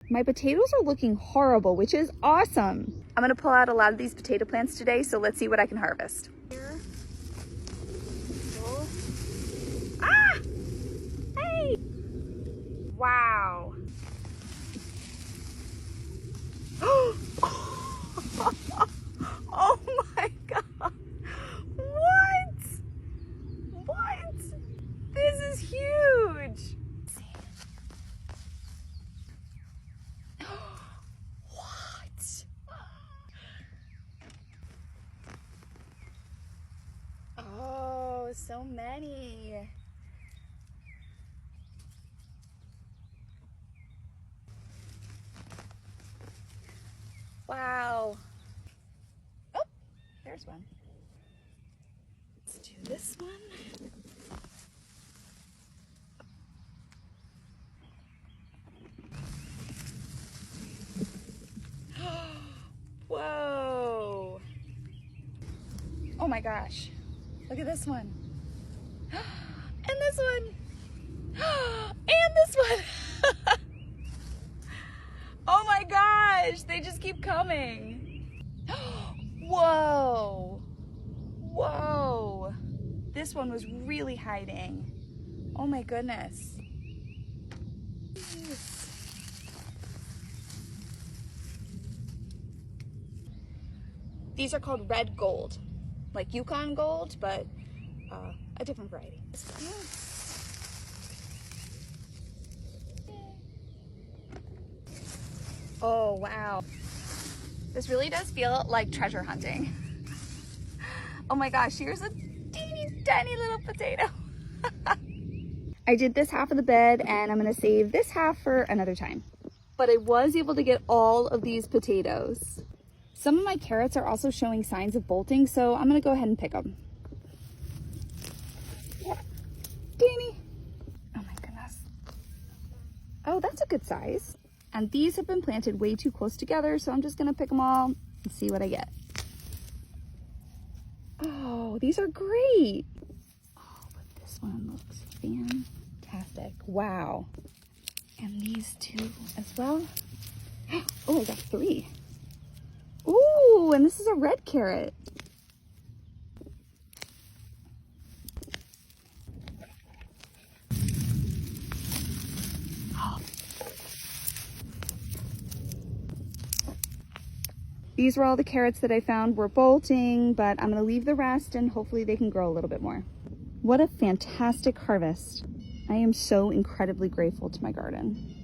My potatoes are looking horrible, which is awesome. I'm gonna pull out a lot of these potato plants today, so let's see what I can harvest. Here. Ah! Hey! Wow. Oh my God. What? What? This is huge. What? Oh, so many. Wow. Oh, there's one. Let's do this one. Whoa. Oh my gosh. Look at this one. And this one. And this one. Oh my gosh. They just keep coming. Whoa. Whoa. This one was really hiding. Oh my goodness. Jeez. These are called red gold, like Yukon gold, but a different variety. Oh, wow. This really does feel like treasure hunting. Oh my gosh, here's a teeny tiny little potato. I did this half of the bed and I'm gonna save this half for another time. But I was able to get all of these potatoes. Some of my carrots are also showing signs of bolting, so I'm gonna go ahead and pick them. Danny. Oh my goodness. Oh, that's a good size. And these have been planted way too close together, so I'm just gonna pick them all and see what I get. Oh, these are great. Oh, but this one looks fantastic. Wow. And these two as well. Oh, I got 3. Ooh, and this is a red carrot. Oh. These were all the carrots that I found were bolting, but I'm gonna leave the rest and hopefully they can grow a little bit more. What a fantastic harvest. I am so incredibly grateful to my garden.